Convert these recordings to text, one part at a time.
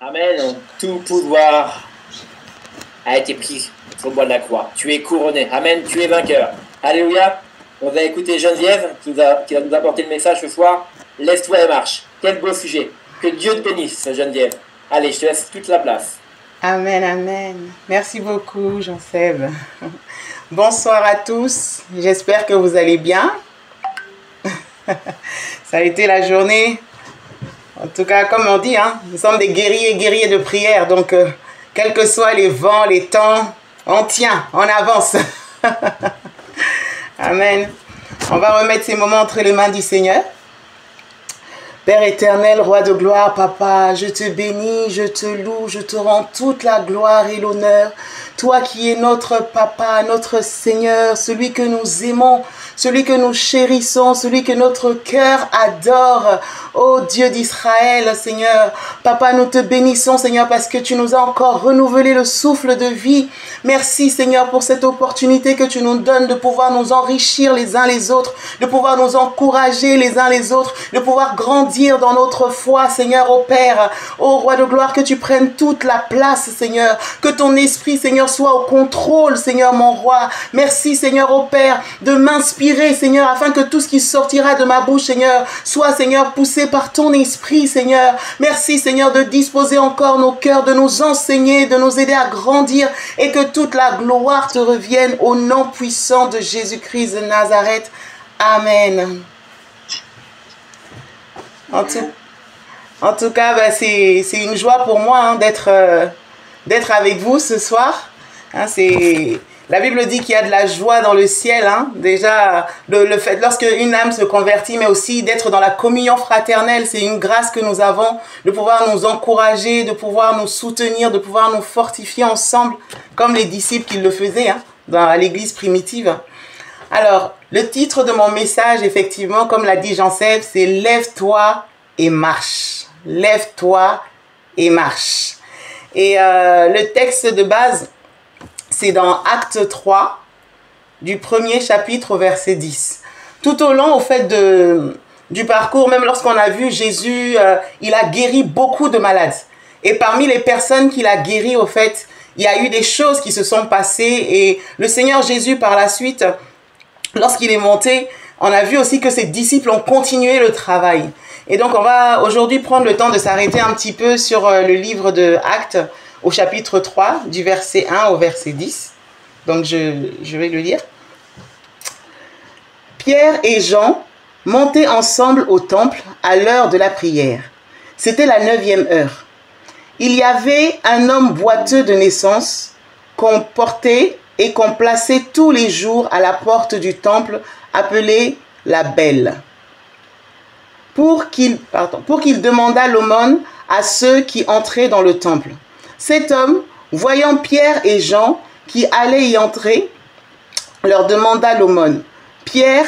Amen. Tout pouvoir a été pris au bois de la croix. Tu es couronné. Amen. Tu es vainqueur. Alléluia. On va écouter Geneviève qui va nous apporter le message ce soir. Lève-toi et marche. Quel beau sujet. Que Dieu te bénisse, Geneviève. Allez, je te laisse toute la place. Amen, amen. Merci beaucoup, Jean-Seb. Bonsoir à tous. J'espère que vous allez bien. Ça a été la journée. En tout cas, comme on dit, nous sommes des guerriers et guerriers de prière. Donc, quels que soient les vents, les temps, on tient, on avance. Amen. On va remettre ces moments entre les mains du Seigneur. Père éternel, roi de gloire, papa, je te bénis, je te loue, je te rends toute la gloire et l'honneur. Toi qui es notre papa, notre Seigneur, celui que nous aimons, celui que nous chérissons, celui que notre cœur adore. Ô Dieu d'Israël, Seigneur, papa, nous te bénissons, Seigneur, parce que tu nous as encore renouvelé le souffle de vie. Merci, Seigneur, pour cette opportunité que tu nous donnes de pouvoir nous enrichir les uns les autres, de pouvoir nous encourager les uns les autres, de pouvoir grandir dans notre foi, Seigneur, ô Père, ô Roi de gloire, que tu prennes toute la place, Seigneur, que ton esprit, Seigneur, soit au contrôle, Seigneur, mon Roi. Merci, Seigneur, ô Père, de m'inspirer, Seigneur, afin que tout ce qui sortira de ma bouche, Seigneur, soit, Seigneur, poussé par ton esprit, Seigneur. Merci, Seigneur, de disposer encore nos cœurs, de nous enseigner, de nous aider à grandir et que toute la gloire te revienne au nom puissant de Jésus-Christ de Nazareth. Amen. En tout cas, c'est une joie pour moi d'être avec vous ce soir. La Bible dit qu'il y a de la joie dans le ciel. Déjà, le fait, lorsque une âme se convertit, mais aussi d'être dans la communion fraternelle, c'est une grâce que nous avons de pouvoir nous encourager, de pouvoir nous soutenir, de pouvoir nous fortifier ensemble, comme les disciples qui le faisaient dans l'église primitive. Alors, le titre de mon message, effectivement, comme l'a dit Jean-Seb, c'est « Lève-toi et marche ». Lève-toi et marche. Et le texte de base, c'est dans Acte 3, du premier chapitre au verset 10. Tout au long, au fait du parcours, même lorsqu'on a vu Jésus, il a guéri beaucoup de malades. Et parmi les personnes qu'il a guéries, au fait, il y a eu des choses qui se sont passées. Et le Seigneur Jésus, par la suite, lorsqu'il est monté, on a vu aussi que ses disciples ont continué le travail. Et donc, on va aujourd'hui prendre le temps de s'arrêter un petit peu sur le livre de Actes, au chapitre 3, du verset 1 au verset 10. Donc, je vais le lire. Pierre et Jean montaient ensemble au temple à l'heure de la prière. C'était la 9e heure. Il y avait un homme boiteux de naissance qu'on portait et qu'on plaçait tous les jours à la porte du temple appelé la Belle, pour qu'il demandât l'aumône à ceux qui entraient dans le temple. Cet homme, voyant Pierre et Jean qui allaient y entrer, leur demanda l'aumône. Pierre,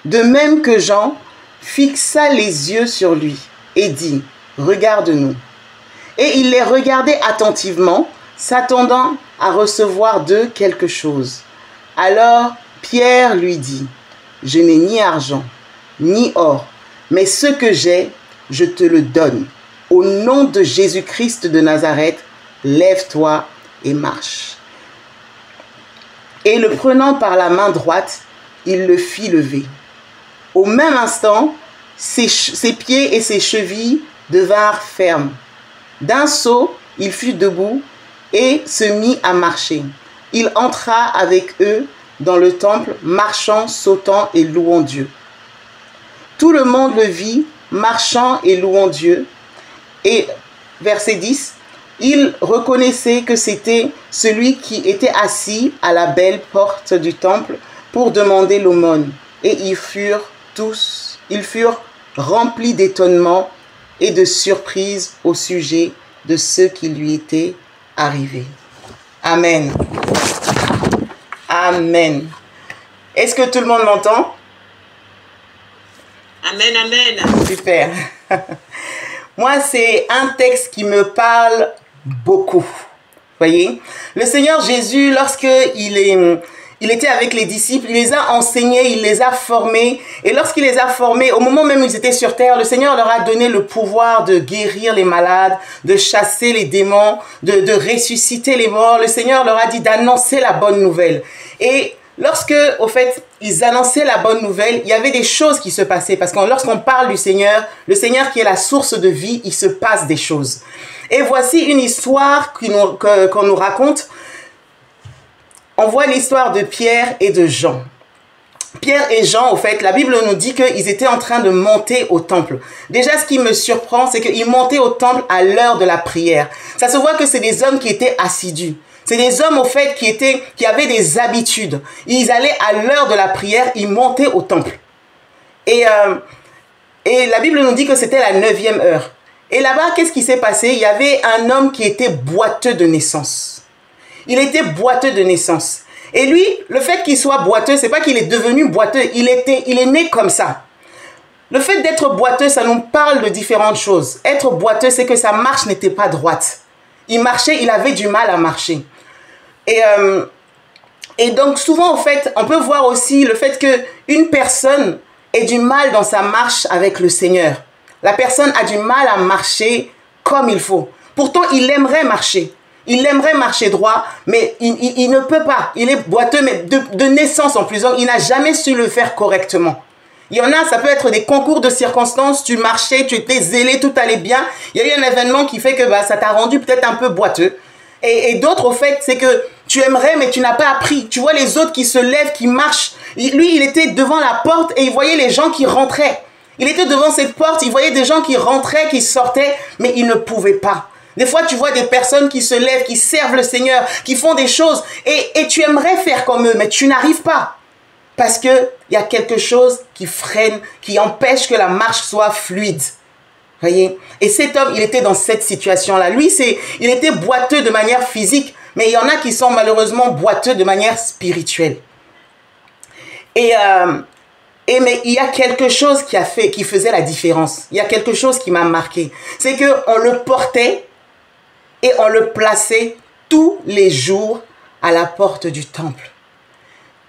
de même que Jean, fixa les yeux sur lui et dit « Regarde-nous ». Et il les regardait attentivement, s'attendant à recevoir d'eux quelque chose. Alors Pierre lui dit « Je n'ai ni argent, ni or, mais ce que j'ai, je te le donne. Au nom de Jésus-Christ de Nazareth, lève-toi et marche. » Et le prenant par la main droite, il le fit lever. Au même instant, ses pieds et ses chevilles devinrent fermes. D'un saut, il fut debout et se mit à marcher. Il entra avec eux dans le temple, marchant, sautant et louant Dieu. Tout le monde le vit, marchant et louant Dieu. Et verset 10, il reconnaissait que c'était celui qui était assis à la belle porte du temple pour demander l'aumône. Et ils furent remplis d'étonnement et de surprise au sujet de ce qui lui était arrivé. Amen. Amen. Est-ce que tout le monde m'entend? Amen, amen. Super. Moi, c'est un texte qui me parle beaucoup. Voyez, le Seigneur Jésus, lorsqu'il il était avec les disciples, il les a enseignés, il les a formés. Et lorsqu'il les a formés, au moment même où ils étaient sur terre, le Seigneur leur a donné le pouvoir de guérir les malades, de chasser les démons, de ressusciter les morts. Le Seigneur leur a dit d'annoncer la bonne nouvelle. Et lorsque, au fait, ils annonçaient la bonne nouvelle, il y avait des choses qui se passaient. Parce que lorsqu'on parle du Seigneur, le Seigneur qui est la source de vie, il se passe des choses. Et voici une histoire qu'on nous raconte. On voit l'histoire de Pierre et de Jean. Pierre et Jean, au fait, la Bible nous dit qu'ils étaient en train de monter au temple. Déjà, ce qui me surprend, c'est qu'ils montaient au temple à l'heure de la prière. Ça se voit que c'est des hommes qui étaient assidus. C'est des hommes, au fait, qui avaient des habitudes. Ils allaient à l'heure de la prière, ils montaient au temple. Et la Bible nous dit que c'était la 9e heure. Et là-bas, qu'est-ce qui s'est passé? Il y avait un homme qui était boiteux de naissance. Il était boiteux de naissance. Et lui, le fait qu'il soit boiteux, c'est pas qu'il est devenu boiteux. Il est né comme ça. Le fait d'être boiteux, ça nous parle de différentes choses. Être boiteux, c'est que sa marche n'était pas droite. Il marchait, il avait du mal à marcher. Et donc, souvent, en fait, on peut voir aussi le fait qu'une personne ait du mal dans sa marche avec le Seigneur. La personne a du mal à marcher comme il faut. Pourtant, il aimerait marcher. Il aimerait marcher droit, mais il ne peut pas. Il est boiteux, mais de naissance en plus. Donc, il n'a jamais su le faire correctement. Il y en a, ça peut être des concours de circonstances. Tu marchais, tu étais zélé, tout allait bien. Il y a eu un événement qui fait que ça t'a rendu peut-être un peu boiteux. Et d'autres, au fait, c'est que tu aimerais, mais tu n'as pas appris. Tu vois les autres qui se lèvent, qui marchent. Lui, il était devant la porte et il voyait les gens qui rentraient. Il était devant cette porte, il voyait des gens qui rentraient, qui sortaient, mais il ne pouvait pas. Des fois, tu vois des personnes qui se lèvent, qui servent le Seigneur, qui font des choses, et tu aimerais faire comme eux, mais tu n'arrives pas. Parce qu'il y a quelque chose qui freine, qui empêche que la marche soit fluide. Voyez? Et cet homme, il était dans cette situation-là. Lui, il était boiteux de manière physique, mais il y en a qui sont malheureusement boiteux de manière spirituelle. Mais il y a quelque chose qui faisait la différence. Il y a quelque chose qui m'a marqué. C'est qu'on le portait et on le plaçait tous les jours à la porte du temple.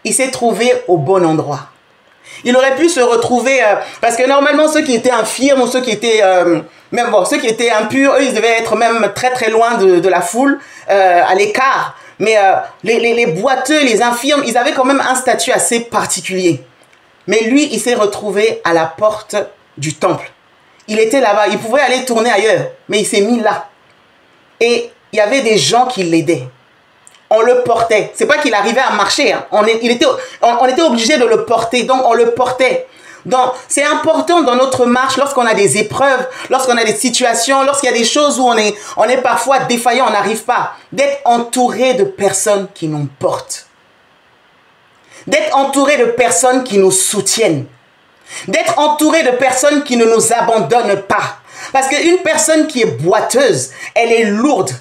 Il s'est trouvé au bon endroit. Il aurait pu se retrouver, parce que normalement ceux qui étaient infirmes ou ceux qui étaient, ceux qui étaient impurs, eux ils devaient être même très très loin de la foule, à l'écart. Mais les boiteux, les infirmes, ils avaient quand même un statut assez particulier. Mais lui, il s'est retrouvé à la porte du temple. Il était là-bas, il pouvait aller tourner ailleurs, mais il s'est mis là. Et il y avait des gens qui l'aidaient. On le portait. C'est pas qu'il arrivait à marcher. Hein. On était obligé de le porter. Donc, on le portait. Donc, c'est important dans notre marche, lorsqu'on a des épreuves, lorsqu'on a des situations, lorsqu'il y a des choses où on est parfois défaillant, on n'arrive pas, d'être entouré de personnes qui nous portent. D'être entouré de personnes qui nous soutiennent. D'être entouré de personnes qui ne nous abandonnent pas. Parce qu'une personne qui est boiteuse, elle est lourde.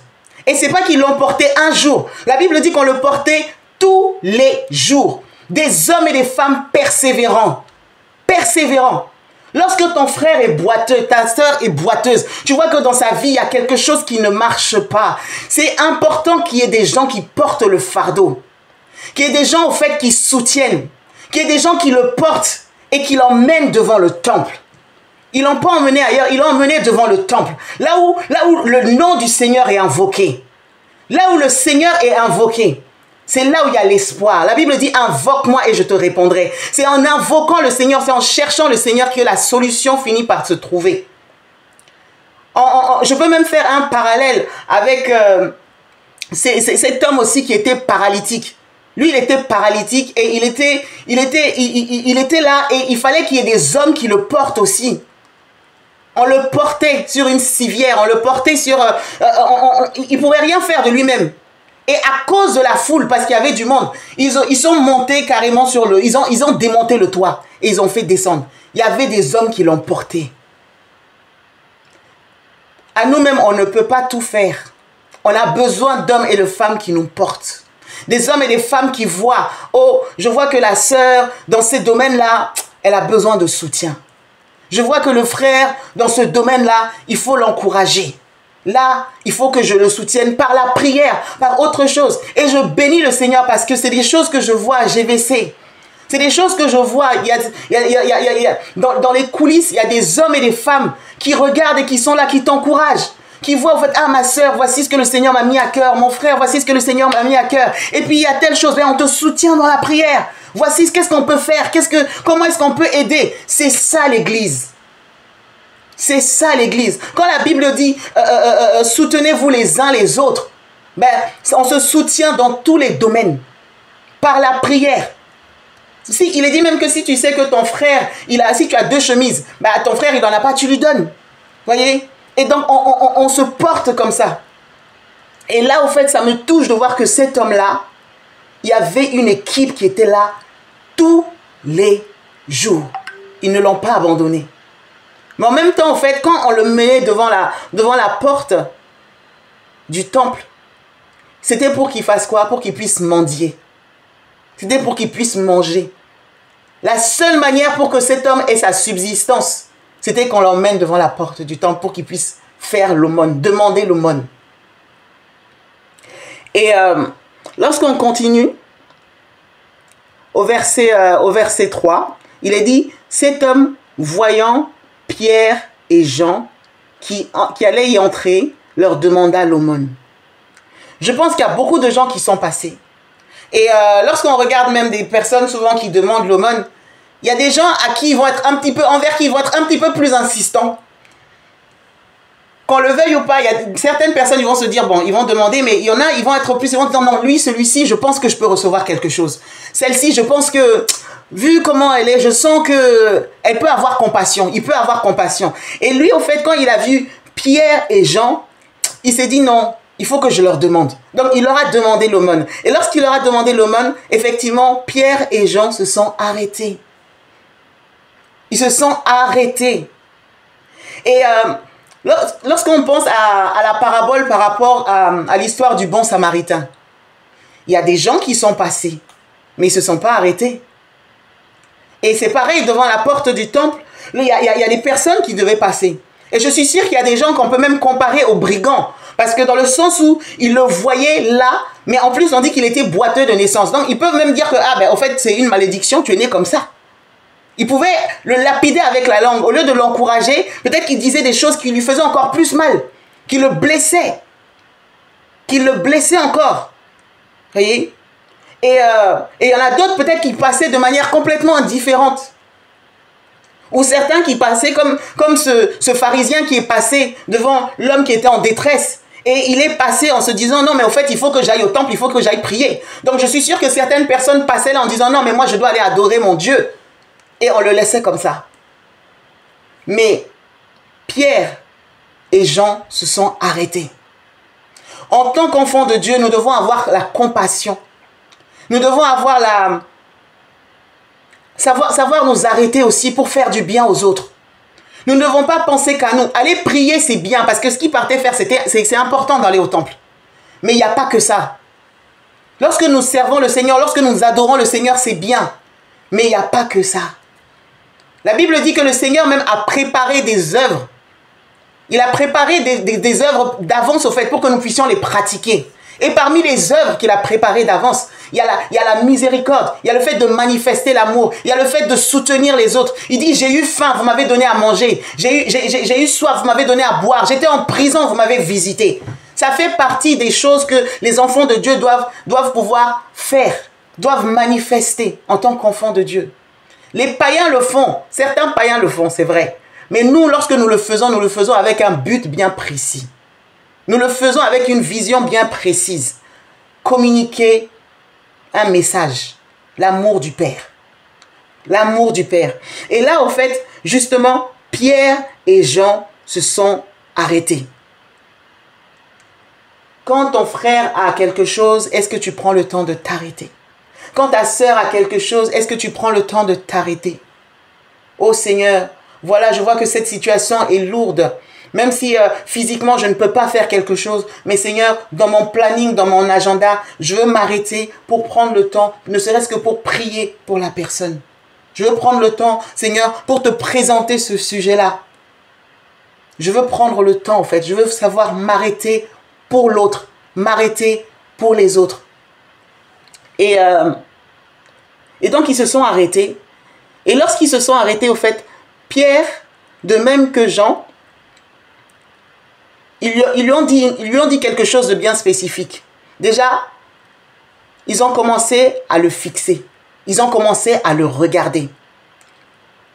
Et c'est pas qu'ils l'ont porté un jour. La Bible dit qu'on le portait tous les jours. Des hommes et des femmes persévérants. Persévérants. Lorsque ton frère est boiteux, ta soeur est boiteuse, tu vois que dans sa vie, il y a quelque chose qui ne marche pas. C'est important qu'il y ait des gens qui portent le fardeau. Qu'il y ait des gens, au fait, qui soutiennent. Qu'il y ait des gens qui le portent et qui l'emmènent devant le temple. Ils l'ont pas emmené ailleurs, ils l'ont emmené devant le temple. Là où le nom du Seigneur est invoqué. Là où le Seigneur est invoqué. C'est là où il y a l'espoir. La Bible dit, invoque-moi et je te répondrai. C'est en invoquant le Seigneur, c'est en cherchant le Seigneur que la solution finit par se trouver. Je peux même faire un parallèle avec cet homme aussi qui était paralytique. Lui, il était paralytique et il était là et il fallait qu'il y ait des hommes qui le portent aussi. On le portait sur une civière, on le portait sur... il ne pouvait rien faire de lui-même. Et à cause de la foule, parce qu'il y avait du monde, ils sont montés carrément sur le... Ils ont démonté le toit et ils ont fait descendre. Il y avait des hommes qui l'ont porté. À nous-mêmes, on ne peut pas tout faire. On a besoin d'hommes et de femmes qui nous portent. Des hommes et des femmes qui voient, oh, je vois que la sœur, dans ces domaines-là, elle a besoin de soutien. Je vois que le frère, dans ce domaine-là, il faut l'encourager. là, il faut que je le soutienne par la prière, par autre chose. Et je bénis le Seigneur parce que c'est des choses que je vois à GVC. C'est des choses que je vois. Dans les coulisses, il y a des hommes et des femmes qui regardent et qui sont là, qui t'encouragent. Qui voient, en fait, ah ma soeur, voici ce que le Seigneur m'a mis à cœur. Mon frère, voici ce que le Seigneur m'a mis à cœur. Et puis il y a telle chose, on te soutient dans la prière. Voici qu'est-ce qu'on peut faire, comment est-ce qu'on peut aider. C'est ça l'église. C'est ça l'église. Quand la Bible dit soutenez-vous les uns les autres, ben, on se soutient dans tous les domaines. Par la prière. Si, il est dit même que si tu sais que ton frère, si tu as 2 chemises, ben, ton frère il n'en a pas, tu lui donnes. Voyez? Et donc, on se porte comme ça. Et là, au fait, ça me touche de voir que cet homme-là, il y avait une équipe qui était là tous les jours. Ils ne l'ont pas abandonné. Mais en même temps, en fait, quand on le menait devant la porte du temple, c'était pour qu'il fasse quoi? Pour qu'il puisse mendier. C'était pour qu'il puisse manger. La seule manière pour que cet homme ait sa subsistance, c'était qu'on l'emmène devant la porte du temple pour qu'il puisse faire l'aumône, demander l'aumône. Et lorsqu'on continue, au verset 3, il est dit, cet homme, voyant Pierre et Jean qui allaient y entrer, leur demanda l'aumône. Je pense qu'il y a beaucoup de gens qui sont passés. Et lorsqu'on regarde même des personnes souvent qui demandent l'aumône, il y a des gens à qui ils vont être envers qui ils vont être un petit peu plus insistants. Qu'on le veuille ou pas, il y a certaines personnes qui vont se dire, bon, ils vont demander, mais il y en a, ils vont être plus, ils vont dire, non, lui, celui-ci, je pense que je peux recevoir quelque chose. Celle-ci, je pense que, vu comment elle est, je sens que elle peut avoir compassion, il peut avoir compassion. Et lui, au fait, quand il a vu Pierre et Jean, il s'est dit, non, il faut que je leur demande. Donc, il leur a demandé l'aumône. Et lorsqu'il leur a demandé l'aumône, effectivement, Pierre et Jean se sont arrêtés. Ils se sont arrêtés. Et lorsqu'on pense à la parabole par rapport à l'histoire du bon samaritain, il y a des gens qui sont passés, mais ils ne se sont pas arrêtés. Et c'est pareil devant la porte du temple, il y a des personnes qui devaient passer. Et je suis sûr qu'il y a des gens qu'on peut même comparer aux brigands. Parce que dans le sens où ils le voyaient là, mais en plus on dit qu'il était boiteux de naissance. Donc ils peuvent même dire que, ah ben en fait c'est une malédiction, tu es né comme ça. Ils pouvaient le lapider avec la langue. Au lieu de l'encourager, peut-être qu'il disait des choses qui lui faisaient encore plus mal. Qui le blessaient. Qui le blessaient encore. Vous voyez? Et il y en a d'autres peut-être qui passaient de manière complètement indifférente. Ou certains qui passaient comme ce pharisien qui est passé devant l'homme qui était en détresse. Et il est passé en se disant, non mais en fait il faut que j'aille au temple, il faut que j'aille prier. Donc je suis sûr que certaines personnes passaient là en disant, non mais moi je dois aller adorer mon Dieu. Et on le laissait comme ça. Mais Pierre et Jean se sont arrêtés. En tant qu'enfants de Dieu, nous devons avoir la compassion. Nous devons avoir savoir nous arrêter aussi pour faire du bien aux autres. Nous ne devons pas penser qu'à nous. Aller prier, c'est bien, parce que ce qu'ils partaient faire, c'est important d'aller au temple. Mais il n'y a pas que ça. Lorsque nous servons le Seigneur, lorsque nous adorons le Seigneur, c'est bien. Mais il n'y a pas que ça. La Bible dit que le Seigneur même a préparé des œuvres. Il a préparé des œuvres d'avance au fait pour que nous puissions les pratiquer. Et parmi les œuvres qu'il a préparées d'avance, il y a la miséricorde, il y a le fait de manifester l'amour, il y a le fait de soutenir les autres. Il dit, j'ai eu faim, vous m'avez donné à manger. J'ai eu soif, vous m'avez donné à boire. J'étais en prison, vous m'avez visité. Ça fait partie des choses que les enfants de Dieu doivent pouvoir faire, doivent manifester en tant qu'enfants de Dieu. Les païens le font, certains païens le font, c'est vrai. Mais nous, lorsque nous le faisons avec un but bien précis. Nous le faisons avec une vision bien précise. Communiquer un message. L'amour du Père. L'amour du Père. Et là, au fait, justement, Pierre et Jean se sont arrêtés. Quand ton frère a quelque chose, est-ce que tu prends le temps de t'arrêter? Quand ta sœur a quelque chose, est-ce que tu prends le temps de t'arrêter? Oh Seigneur, voilà, je vois que cette situation est lourde. Même si physiquement, je ne peux pas faire quelque chose. Mais Seigneur, dans mon planning, dans mon agenda, je veux m'arrêter pour prendre le temps, ne serait-ce que pour prier pour la personne. Je veux prendre le temps, Seigneur, pour te présenter ce sujet-là. je veux prendre le temps, en fait. Je veux savoir m'arrêter pour l'autre, m'arrêter pour les autres. Et donc, ils se sont arrêtés. Et lorsqu'ils se sont arrêtés, au fait, Pierre, de même que Jean, ils lui ont dit quelque chose de bien spécifique. Déjà, ils ont commencé à le fixer. Ils ont commencé à le regarder.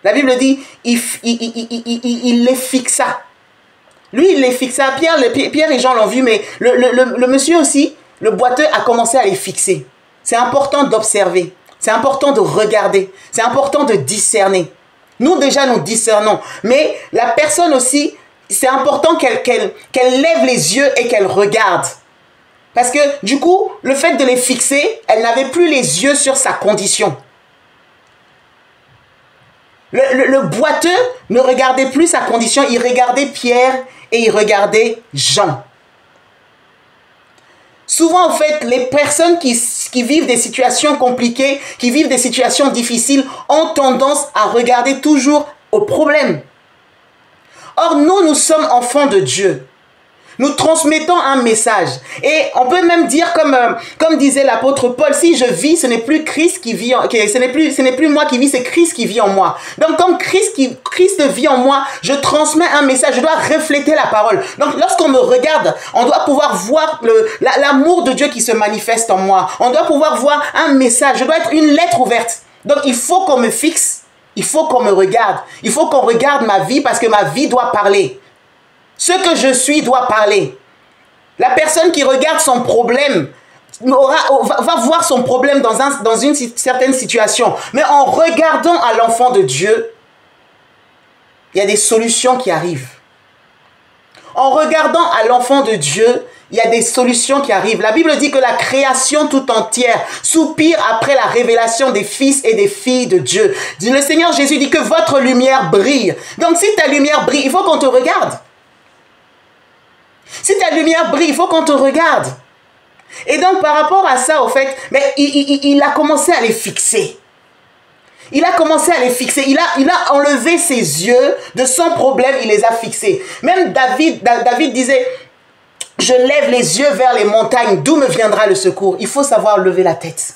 La Bible dit, il les fixa. Lui, il les fixa. Pierre et Jean l'ont vu, mais le monsieur aussi, le boiteux, a commencé à les fixer. C'est important d'observer. C'est important de regarder. C'est important de discerner. Nous, déjà, nous discernons. Mais la personne aussi, c'est important qu'elle lève les yeux et qu'elle regarde. Parce que, du coup, le fait de les fixer, elle n'avait plus les yeux sur sa condition. Le boiteux ne regardait plus sa condition, il regardait Pierre et il regardait Jean. Souvent, en fait, les personnes qui vivent des situations compliquées, qui vivent des situations difficiles, ont tendance à regarder toujours au problème. Or, nous sommes enfants de Dieu. Nous transmettons un message. Et on peut même dire, comme disait l'apôtre Paul, si je vis, ce n'est plus Christ qui vit, ce n'est plus moi qui vis, c'est Christ qui vit en moi. Donc, comme Christ vit en moi, je transmets un message, je dois refléter la parole. Donc, lorsqu'on me regarde, on doit pouvoir voir l'amour de Dieu qui se manifeste en moi. On doit pouvoir voir un message, je dois être une lettre ouverte. Donc, il faut qu'on me fixe, il faut qu'on me regarde. Il faut qu'on regarde ma vie parce que ma vie doit parler. Ce que je suis doit parler. La personne qui regarde son problème va voir son problème dans une certaine situation. Mais en regardant à l'enfant de Dieu, il y a des solutions qui arrivent. En regardant à l'enfant de Dieu, il y a des solutions qui arrivent. La Bible dit que la création tout entière soupire après la révélation des fils et des filles de Dieu. Le Seigneur Jésus dit que votre lumière brille. Donc si ta lumière brille, il faut qu'on te regarde. Si ta lumière brille, il faut qu'on te regarde. Et donc, par rapport à ça, au fait, mais il a commencé à les fixer. Il a commencé à les fixer. Il a enlevé ses yeux de son problème, il les a fixés. Même David disait, je lève les yeux vers les montagnes, d'où me viendra le secours? Il faut savoir lever la tête.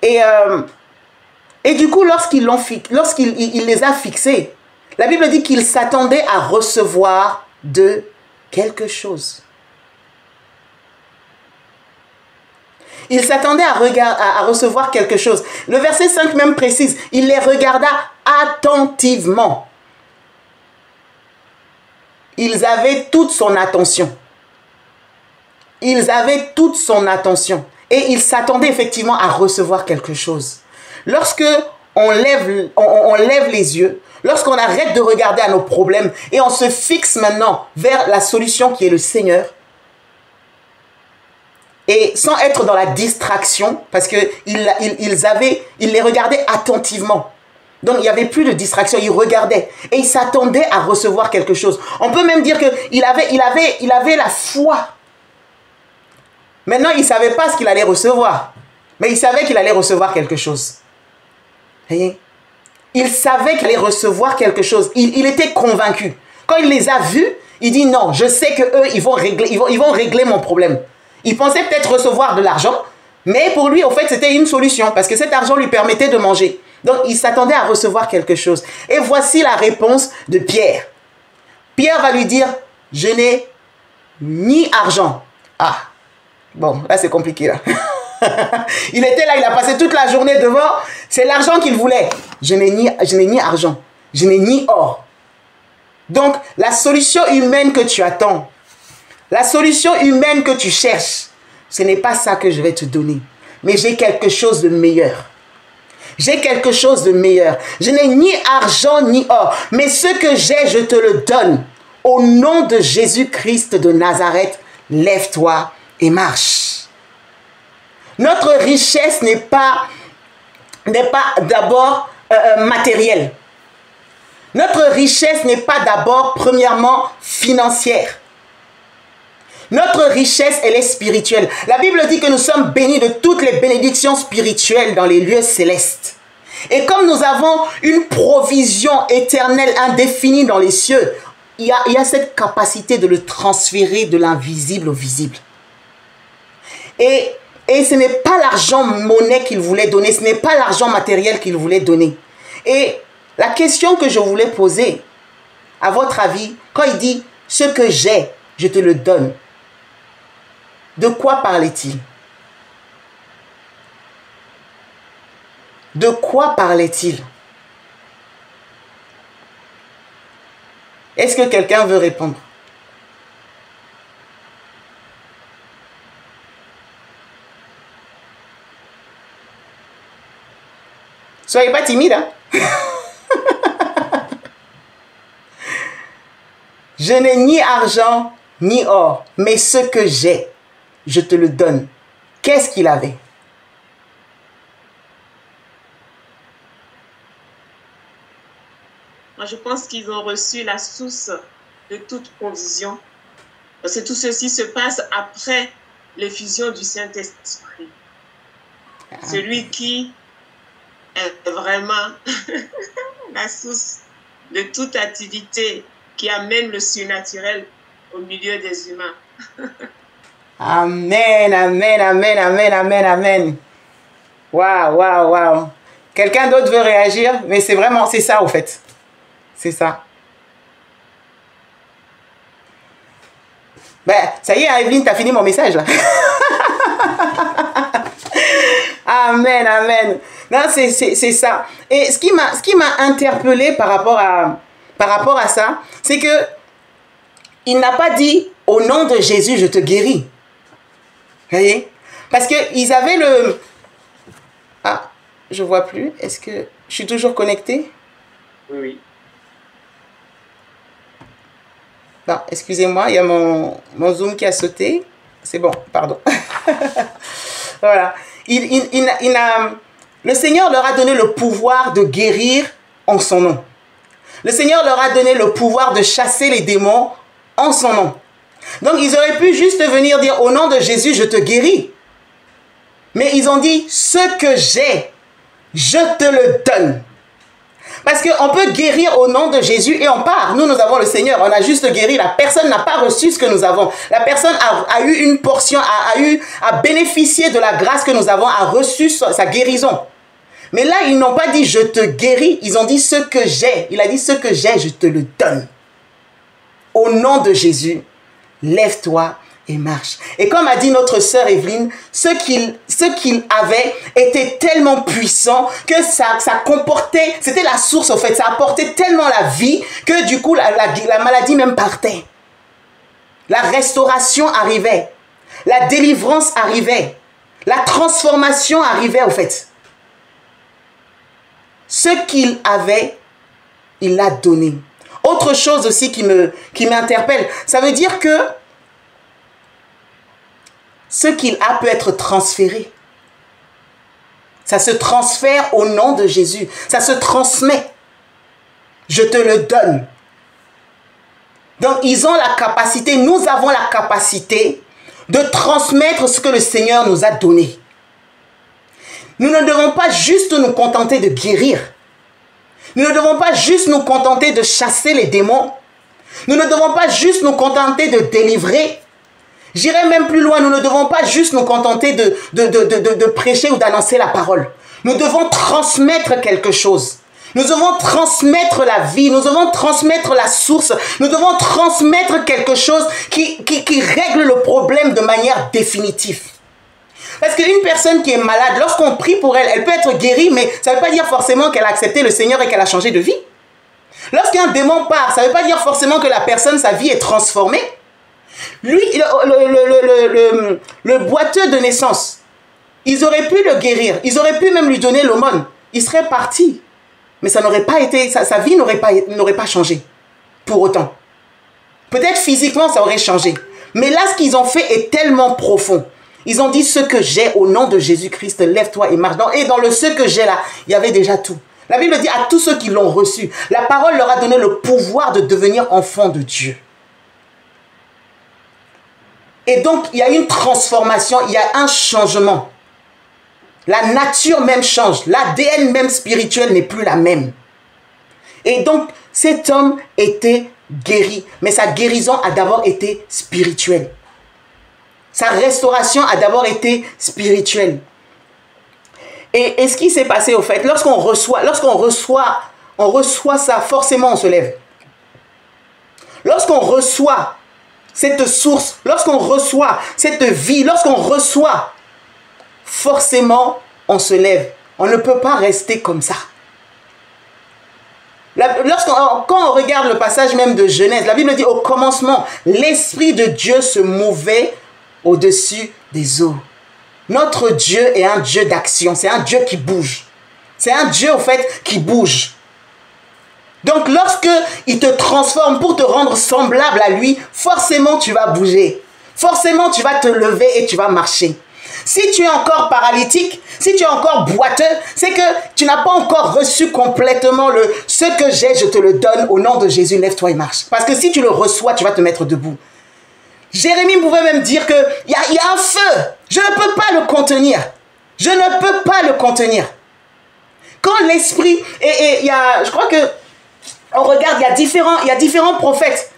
Et du coup, lorsqu'il les a fixés, la Bible dit qu'il s'attendait à recevoir de quelque chose. Il s'attendait à recevoir quelque chose. Le verset 5 même précise, il les regarda attentivement. Ils avaient toute son attention. Ils avaient toute son attention. Et ils s'attendaient effectivement à recevoir quelque chose. Lorsque on lève les yeux, lorsqu'on arrête de regarder à nos problèmes et on se fixe maintenant vers la solution qui est le Seigneur, et sans être dans la distraction, parce qu'ils les regardaient attentivement. Donc, il n'y avait plus de distraction, ils regardaient et ils s'attendaient à recevoir quelque chose. On peut même dire qu'il avait la foi. Maintenant, il ne savait pas ce qu'il allait recevoir, mais il savait qu'il allait recevoir quelque chose. Voyez? Il savait qu'il allait recevoir quelque chose. Il était convaincu. Quand il les a vus, il dit non, je sais qu'eux, ils vont régler mon problème. Il pensait peut-être recevoir de l'argent, mais pour lui, en fait, c'était une solution parce que cet argent lui permettait de manger. Donc, il s'attendait à recevoir quelque chose. Et voici la réponse de Pierre. Pierre va lui dire, je n'ai ni argent. Ah, bon, là, c'est compliqué, là. Il était là, il a passé toute la journée devant. C'est l'argent qu'il voulait. Je n'ai ni argent. Je n'ai ni or. Donc, la solution humaine que tu attends, la solution humaine que tu cherches, ce n'est pas ça que je vais te donner. Mais j'ai quelque chose de meilleur. J'ai quelque chose de meilleur. Je n'ai ni argent ni or. Mais ce que j'ai, je te le donne. Au nom de Jésus-Christ de Nazareth, lève-toi et marche. Notre richesse n'est pas d'abord matérielle. Notre richesse n'est pas d'abord, premièrement, financière. Notre richesse, elle est spirituelle. La Bible dit que nous sommes bénis de toutes les bénédictions spirituelles dans les lieux célestes. Et comme nous avons une provision éternelle indéfinie dans les cieux, il y a cette capacité de le transférer de l'invisible au visible. Et ce n'est pas l'argent monnaie qu'il voulait donner, ce n'est pas l'argent matériel qu'il voulait donner. Et la question que je voulais poser, à votre avis, quand il dit « ce que j'ai, je te le donne », de quoi parlait-il? De quoi parlait-il? Est-ce que quelqu'un veut répondre? Soyez pas timide, hein? Je n'ai ni argent ni or, mais ce que j'ai, je te le donne. Qu'est-ce qu'il avait? Moi, je pense qu'ils ont reçu la source de toute provision. Parce que tout ceci se passe après l'effusion du Saint-Esprit. Celui qui est vraiment la source de toute activité qui amène le surnaturel au milieu des humains. Amen, amen, amen, amen, amen, amen. Waouh, waouh, waouh. Quelqu'un d'autre veut réagir? Mais c'est vraiment, c'est ça au fait. C'est ça. Ben, ça y est, Evelyne, t'as fini mon message là. Amen, amen. Non, c'est ça. Et ce qui m'a interpellé par rapport à ça, c'est que il n'a pas dit au nom de Jésus, je te guéris. Vous voyez? Parce qu'ils avaient le... Ah, je vois plus. Est-ce que je suis toujours connectée? Oui, oui. Non, excusez-moi, il y a mon Zoom qui a sauté. C'est bon, pardon. Voilà. Le Seigneur leur a donné le pouvoir de guérir en son nom. Le Seigneur leur a donné le pouvoir de chasser les démons en son nom. Donc, ils auraient pu juste venir dire, au nom de Jésus, je te guéris. Mais ils ont dit, ce que j'ai, je te le donne. Parce qu'on peut guérir au nom de Jésus et on part. Nous avons le Seigneur, on a juste guéri. La personne n'a pas reçu ce que nous avons. La personne a eu une portion, a bénéficié de la grâce que nous avons, a reçu sa guérison. Mais là, ils n'ont pas dit « je te guéris », ils ont dit « ce que j'ai ». Il a dit « ce que j'ai, je te le donne ». Au nom de Jésus, lève-toi et marche. Et comme a dit notre sœur Evelyne, ce qu'il avait était tellement puissant que ça comportait, c'était la source en fait, ça apportait tellement la vie que du coup la maladie même partait. La restauration arrivait, la délivrance arrivait, la transformation arrivait en fait. Ce qu'il avait, il l'a donné. Autre chose aussi qui m'interpelle, ça veut dire que ce qu'il a peut être transféré. Ça se transfère au nom de Jésus. Ça se transmet. Je te le donne. Donc, ils ont la capacité, nous avons la capacité de transmettre ce que le Seigneur nous a donné. Nous ne devons pas juste nous contenter de guérir. Nous ne devons pas juste nous contenter de chasser les démons. Nous ne devons pas juste nous contenter de délivrer. J'irai même plus loin, nous ne devons pas juste nous contenter de prêcher ou d'annoncer la parole. Nous devons transmettre quelque chose. Nous devons transmettre la vie, nous devons transmettre la source, nous devons transmettre quelque chose qui règle le problème de manière définitive. Parce qu'une personne qui est malade, lorsqu'on prie pour elle, elle peut être guérie, mais ça ne veut pas dire forcément qu'elle a accepté le Seigneur et qu'elle a changé de vie. Lorsqu'un démon part, ça ne veut pas dire forcément que la personne, sa vie est transformée. Lui, le boiteux de naissance, ils auraient pu le guérir, ils auraient pu même lui donner l'aumône. Il serait parti, mais ça n'aurait pas été, sa vie n'aurait pas changé pour autant. Peut-être physiquement, ça aurait changé. Mais là, ce qu'ils ont fait est tellement profond. Ils ont dit, ce que j'ai au nom de Jésus-Christ, lève-toi et marche. Et dans le ce que j'ai là, il y avait déjà tout. La Bible dit à tous ceux qui l'ont reçu, la parole leur a donné le pouvoir de devenir enfants de Dieu. Et donc, il y a une transformation, il y a un changement. La nature même change. L'ADN même spirituel n'est plus la même. Et donc, cet homme était guéri. Mais sa guérison a d'abord été spirituelle. Sa restauration a d'abord été spirituelle. Et ce qui s'est passé au fait, lorsqu'on reçoit ça, forcément on se lève. Lorsqu'on reçoit cette source, lorsqu'on reçoit cette vie, lorsqu'on reçoit, forcément on se lève. On ne peut pas rester comme ça. Quand on regarde le passage même de Genèse, la Bible dit au commencement, l'Esprit de Dieu se mouvait au-dessus des eaux. Notre Dieu est un Dieu d'action, c'est un Dieu qui bouge. C'est un Dieu, au fait, qui bouge. Donc, lorsque il te transforme pour te rendre semblable à lui, forcément, tu vas bouger. Forcément, tu vas te lever et tu vas marcher. Si tu es encore paralytique, si tu es encore boiteux, c'est que tu n'as pas encore reçu complètement ce que j'ai, je te le donne au nom de Jésus, lève-toi et marche. Parce que si tu le reçois, tu vas te mettre debout. Jérémie pouvait même dire qu'il y a un feu. Je ne peux pas le contenir. Je ne peux pas le contenir. Quand l'esprit, je crois que, on regarde, il y a différents prophètes.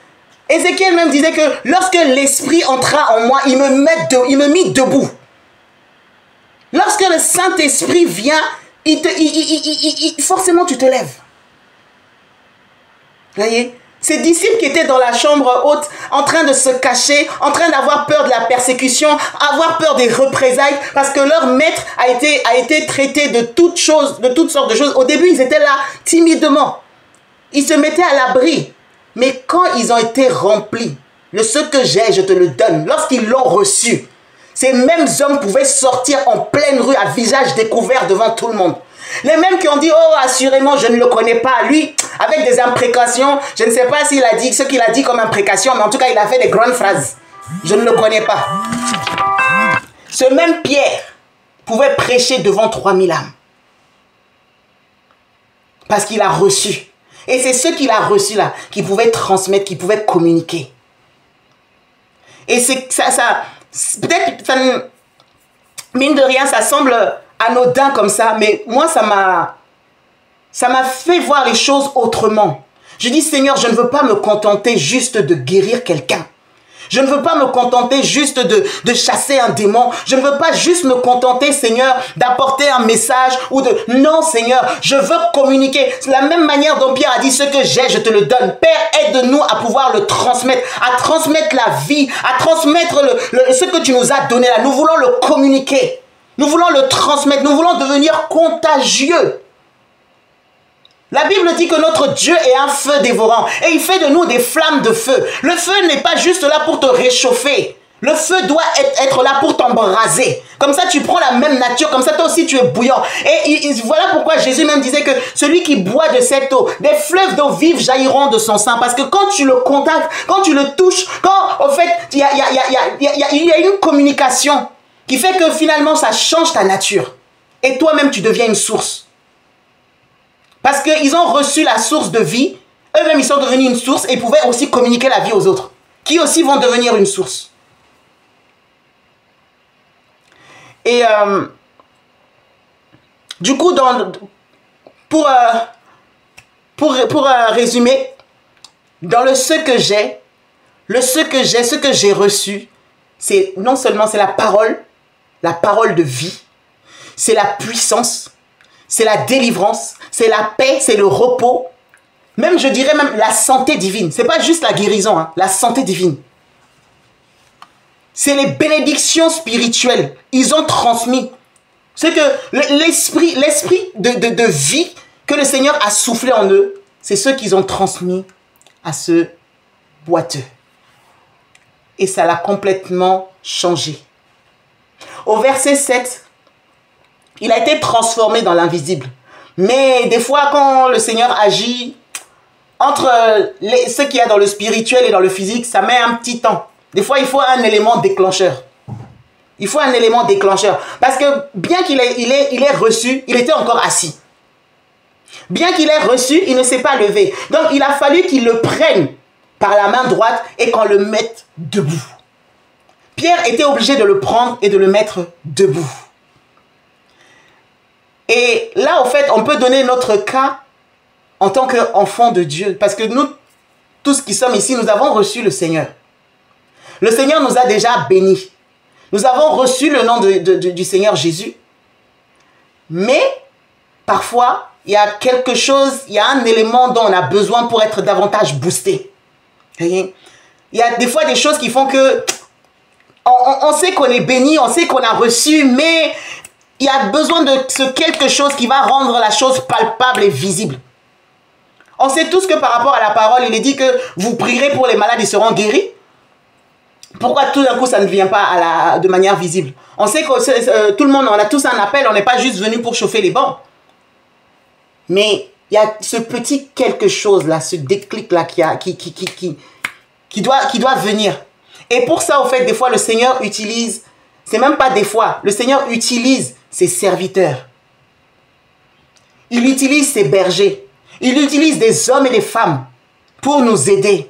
Ézéchiel même disait que lorsque l'esprit entra en moi, il me mit debout. Lorsque le Saint-Esprit vient, forcément tu te lèves. Vous voyez? Ces disciples qui étaient dans la chambre haute, en train de se cacher, en train d'avoir peur de la persécution, avoir peur des représailles, parce que leur maître a été traité de toutes sortes de choses. Au début, ils étaient là timidement. Ils se mettaient à l'abri. Mais quand ils ont été remplis, ce que j'ai, je te le donne. Lorsqu'ils l'ont reçu, ces mêmes hommes pouvaient sortir en pleine rue à visage découvert devant tout le monde. Les mêmes qui ont dit, oh, assurément, je ne le connais pas. Lui, avec des imprécations, je ne sais pas s'il a dit ce qu'il a dit comme imprécation, mais en tout cas, il a fait des grandes phrases. Je ne le connais pas. Ce même Pierre pouvait prêcher devant 3000 âmes. Parce qu'il a reçu. Et c'est ce qu'il a reçu là, qui pouvait transmettre, qui pouvait communiquer. Et c'est ça peut-être, mine de rien, ça semble anodin comme ça, mais moi, ça m'a fait voir les choses autrement. Je dis, Seigneur, je ne veux pas me contenter juste de guérir quelqu'un. Je ne veux pas me contenter juste de chasser un démon. Je ne veux pas juste me contenter, Seigneur, d'apporter un message ou de... Non, Seigneur, je veux communiquer. C'est la même manière dont Pierre a dit, ce que j'ai, je te le donne. Père, aide-nous à pouvoir le transmettre, à transmettre la vie, à transmettre ce que tu nous as donné là. Nous voulons le communiquer. Nous voulons le transmettre. Nous voulons devenir contagieux. La Bible dit que notre Dieu est un feu dévorant et il fait de nous des flammes de feu. Le feu n'est pas juste là pour te réchauffer. Le feu doit être là pour t'embraser. Comme ça, tu prends la même nature. Comme ça, toi aussi, tu es bouillant. Et voilà pourquoi Jésus même disait que celui qui boit de cette eau, des fleuves d'eau vive jailliront de son sein. Parce que quand tu le contactes, quand tu le touches, quand, au fait, il y a une communication qui fait que finalement, ça change ta nature. Et toi-même, tu deviens une source. Parce qu'ils ont reçu la source de vie. Eux-mêmes, ils sont devenus une source et ils pouvaient aussi communiquer la vie aux autres. Qui aussi vont devenir une source. Et du coup, pour résumer, dans le ce que j'ai, ce que j'ai reçu, c'est non seulement c'est la parole de vie, c'est la puissance, c'est la délivrance, c'est la paix, c'est le repos. Même, je dirais même la santé divine. Ce n'est pas juste la guérison, hein, la santé divine. C'est les bénédictions spirituelles. Ils ont transmis. C'est que l'esprit de vie que le Seigneur a soufflé en eux, c'est ce qu'ils ont transmis à ce boiteux. Et ça l'a complètement changé. Au verset 7, il a été transformé dans l'invisible. Mais des fois, quand le Seigneur agit, entre ce qu'il y a dans le spirituel et dans le physique, ça met un petit temps. Des fois, il faut un élément déclencheur. Il faut un élément déclencheur. Parce que bien qu'il ait reçu, il était encore assis. Bien qu'il ait reçu, il ne s'est pas levé. Donc, il a fallu qu'il le prenne par la main droite et qu'on le mette debout. Pierre était obligé de le prendre et de le mettre debout. Et là, en fait, on peut donner notre cas en tant qu'enfant de Dieu. Parce que nous, tous qui sommes ici, nous avons reçu le Seigneur. Le Seigneur nous a déjà bénis. Nous avons reçu le nom du Seigneur Jésus. Mais, parfois, il y a quelque chose, il y a un élément dont on a besoin pour être davantage boosté. Il y a des fois des choses qui font que on sait qu'on est béni, on sait qu'on a reçu, mais il y a besoin de ce quelque chose qui va rendre la chose palpable et visible. On sait tous que par rapport à la parole, il est dit que vous prierez pour les malades, ils seront guéris. Pourquoi tout d'un coup ça ne vient pas de manière visible? On sait que tout le monde, on a tous un appel, on n'est pas juste venu pour chauffer les bancs. Mais il y a ce petit quelque chose là, ce déclic là qui doit venir. Et pour ça, au fait, des fois, le Seigneur utilise, c'est même pas des fois, le Seigneur utilise ses serviteurs. Il utilise ses bergers. Il utilise des hommes et des femmes pour nous aider.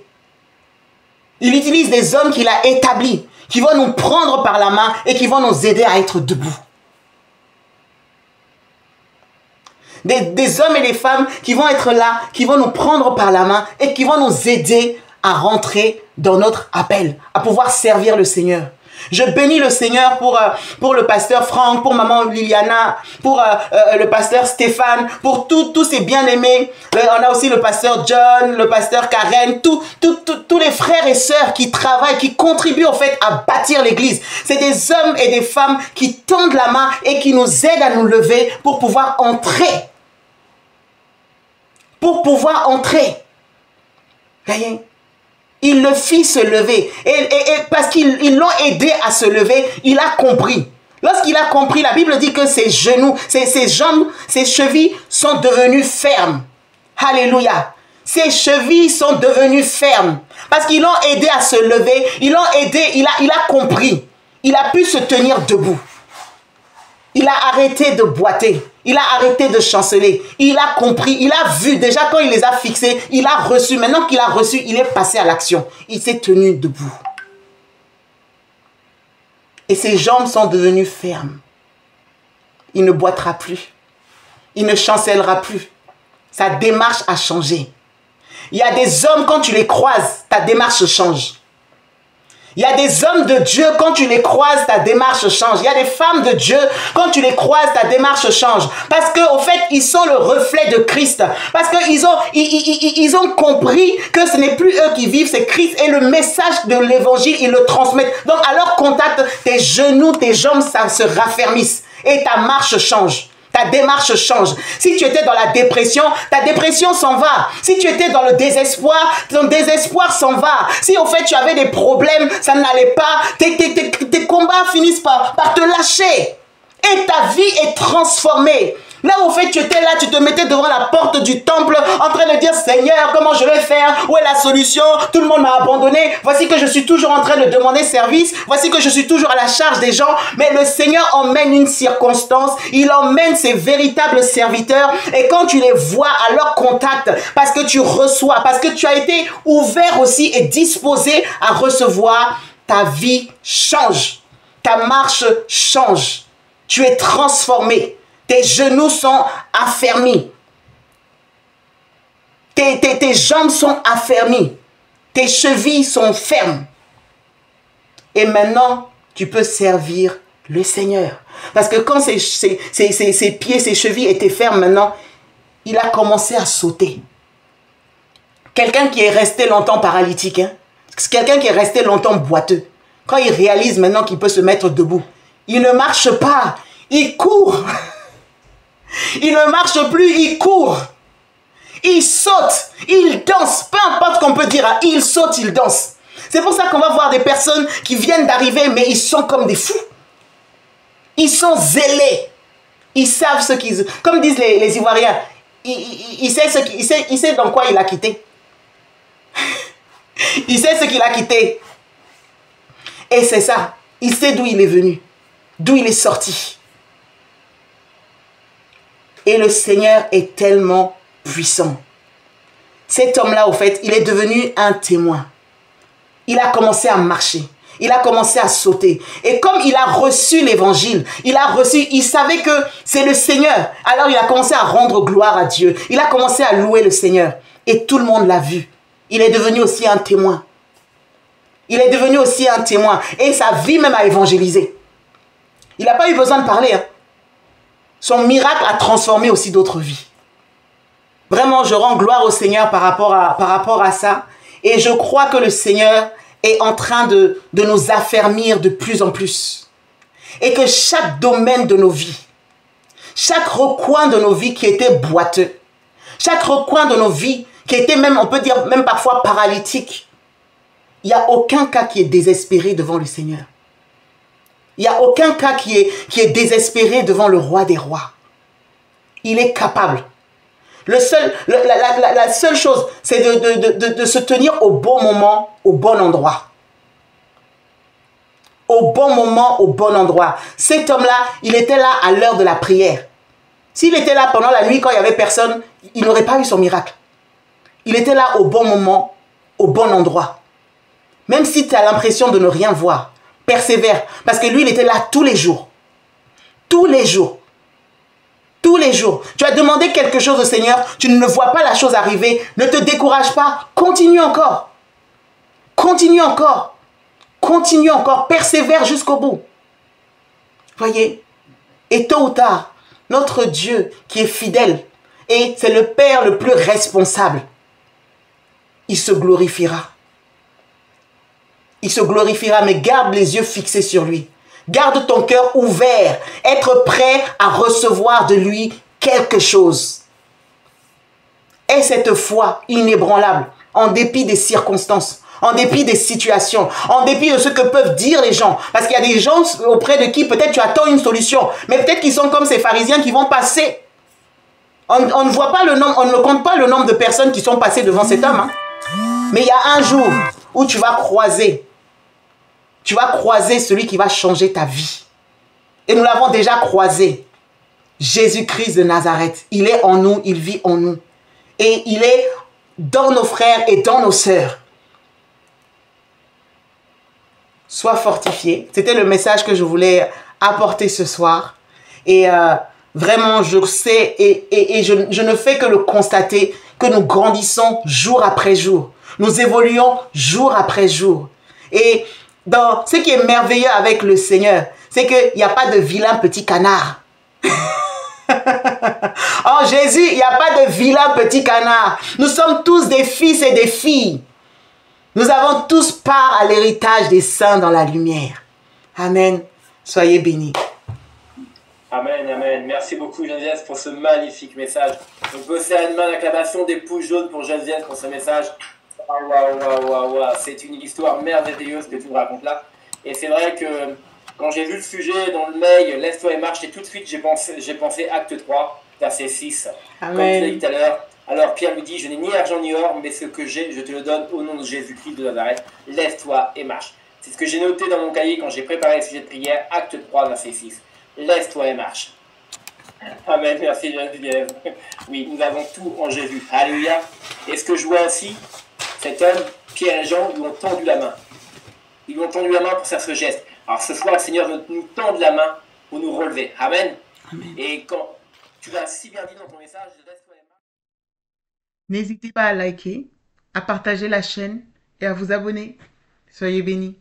Il utilise des hommes qu'il a établis, qui vont nous prendre par la main et qui vont nous aider à être debout. Des hommes et des femmes qui vont être là, qui vont nous prendre par la main et qui vont nous aider à rentrer dans notre appel, à pouvoir servir le Seigneur. Je bénis le Seigneur pour le pasteur Franck, pour maman Liliana, pour le pasteur Stéphane, pour tous ces bien-aimés. On a aussi le pasteur John, le pasteur Karen, tous les frères et sœurs qui travaillent, qui contribuent en fait à bâtir l'église. C'est des hommes et des femmes qui tendent la main et qui nous aident à nous lever pour pouvoir entrer. Pour pouvoir entrer. Voyez? Il le fit se lever. Et parce qu'ils l'ont aidé à se lever, il a compris. Lorsqu'il a compris, la Bible dit que ses genoux, ses jambes, ses chevilles sont devenues fermes. Alléluia. Ses chevilles sont devenues fermes. Parce qu'ils l'ont aidé à se lever. Ils l'ont aidé, il a compris. Il a pu se tenir debout. Il a arrêté de boiter. Il a arrêté de chanceler. Il a compris. Il a vu. Déjà, quand il les a fixés, il a reçu. Maintenant qu'il a reçu, il est passé à l'action. Il s'est tenu debout. Et ses jambes sont devenues fermes. Il ne boitera plus. Il ne chancellera plus. Sa démarche a changé. Il y a des hommes, quand tu les croises, ta démarche change. Il y a des hommes de Dieu, quand tu les croises, ta démarche change. Il y a des femmes de Dieu, quand tu les croises, ta démarche change. Parce qu'au fait, ils sont le reflet de Christ. Parce qu'ils ont compris que ce n'est plus eux qui vivent, c'est Christ. Et le message de l'évangile, ils le transmettent. Donc, à leur contact, tes genoux, tes jambes, ça se raffermissent. Et ta marche change. Ta démarche change. Si tu étais dans la dépression, ta dépression s'en va. Si tu étais dans le désespoir, ton désespoir s'en va. Si au fait tu avais des problèmes, ça n'allait pas, tes combats finissent par te lâcher. Et ta vie est transformée. Là où au fait tu étais là, tu te mettais devant la porte du temple en train de dire Seigneur, comment je vais faire? Où est la solution? Tout le monde m'a abandonné. Voici que je suis toujours en train de demander service. Voici que je suis toujours à la charge des gens. Mais le Seigneur emmène une circonstance. Il emmène ses véritables serviteurs. Et quand tu les vois à leur contact, parce que tu reçois, parce que tu as été ouvert aussi et disposé à recevoir, ta vie change. Ta marche change. Tu es transformé. Tes genoux sont affermis. Tes jambes sont affermies. Tes chevilles sont fermes. Et maintenant, tu peux servir le Seigneur. Parce que quand ses pieds, ses chevilles étaient fermes maintenant, il a commencé à sauter. Quelqu'un qui est resté longtemps paralytique, hein? Quelqu'un qui est resté longtemps boiteux, quand il réalise maintenant qu'il peut se mettre debout, il ne marche pas, il court. Il ne marche plus, il court. Il saute, il danse. Peu importe qu'on peut dire, hein, il saute, il danse. C'est pour ça qu'on va voir des personnes qui viennent d'arriver, mais ils sont comme des fous. Ils sont zélés. Ils savent ce qu'ils... Comme disent les Ivoiriens, il sait dans quoi il a quitté. Il sait ce qu'il a quitté. Et c'est ça. Il sait d'où il est venu. D'où il est sorti. Et le Seigneur est tellement puissant. Cet homme-là, au fait, il est devenu un témoin. Il a commencé à marcher. Il a commencé à sauter. Et comme il a reçu l'évangile, il savait que c'est le Seigneur. Alors il a commencé à rendre gloire à Dieu. Il a commencé à louer le Seigneur. Et tout le monde l'a vu. Il est devenu aussi un témoin. Il est devenu aussi un témoin. Et sa vie même a évangélisé. Il n'a pas eu besoin de parler. Hein. Son miracle a transformé aussi d'autres vies. Vraiment, je rends gloire au Seigneur par rapport à ça. Et je crois que le Seigneur est en train de nous affermir de plus en plus. Et que chaque domaine de nos vies, chaque recoin de nos vies qui était boiteux, chaque recoin de nos vies qui était même, on peut dire, même parfois paralytique, il n'y a aucun cas qui est désespéré devant le Seigneur. Il n'y a aucun cas qui est désespéré devant le roi des rois. Il est capable. La seule chose, c'est de se tenir au bon moment, au bon endroit. Au bon moment, au bon endroit. Cet homme-là, il était là à l'heure de la prière. S'il était là pendant la nuit quand il n'y avait personne, il n'aurait pas eu son miracle. Il était là au bon moment, au bon endroit. Même si tu as l'impression de ne rien voir, persévère. Parce que lui, il était là tous les jours. Tous les jours. Tous les jours. Tu as demandé quelque chose au Seigneur, tu ne vois pas la chose arriver, ne te décourage pas, continue encore. Continue encore. Continue encore, persévère jusqu'au bout. Voyez? Et tôt ou tard, notre Dieu qui est fidèle, et c'est le Père le plus responsable, il se glorifiera. Il se glorifiera, mais garde les yeux fixés sur lui. Garde ton cœur ouvert, être prêt à recevoir de lui quelque chose. Aie cette foi inébranlable, en dépit des circonstances, en dépit des situations, en dépit de ce que peuvent dire les gens. Parce qu'il y a des gens auprès de qui peut-être tu attends une solution, mais peut-être qu'ils sont comme ces pharisiens qui vont passer. On ne voit pas le nombre, on ne compte pas le nombre de personnes qui sont passées devant cet homme. Hein. Mais il y a un jour où tu vas croiser celui qui va changer ta vie. Et nous l'avons déjà croisé. Jésus-Christ de Nazareth. Il est en nous, il vit en nous. Et il est dans nos frères et dans nos sœurs. Sois fortifié. C'était le message que je voulais apporter ce soir. Et vraiment, je sais et je ne fais que le constater que nous grandissons jour après jour. Nous évoluons jour après jour. Et dans ce qui est merveilleux avec le Seigneur, c'est qu'il n'y a pas de vilain petit canard. En Jésus, il n'y a pas de vilain petit canard. Nous sommes tous des fils et des filles. Nous avons tous part à l'héritage des saints dans la lumière. Amen. Soyez bénis. Amen, amen. Merci beaucoup Geneviève pour ce magnifique message. On peut faire une main d'acclamation, des pouces jaunes pour Geneviève pour ce message. Waouh. C'est une histoire merveilleuse que tu nous racontes là. Et c'est vrai que quand j'ai vu le sujet dans le mail, Lève-toi et marche, et tout de suite j'ai pensé acte 3, verset 6. Amen. Comme tu l'as dit tout à l'heure. Alors Pierre lui dit, je n'ai ni argent ni or, mais ce que j'ai, je te le donne au nom de Jésus-Christ de Nazareth. Lève-toi et marche. C'est ce que j'ai noté dans mon cahier quand j'ai préparé le sujet de prière, acte 3, verset 6. Lève-toi et marche. Amen, merci Geneviève. Oui, nous avons tout en Jésus. Alléluia. Et ce que je vois aussi, cet homme, Pierre et Jean, lui ont tendu la main. Ils lui ont tendu la main pour faire ce geste. Alors ce soir, le Seigneur veut nous tendre la main pour nous relever. Amen. Amen. Et quand tu l'as si bien dit dans ton message, lève-toi et marche. N'hésitez pas à liker, à partager la chaîne et à vous abonner. Soyez bénis.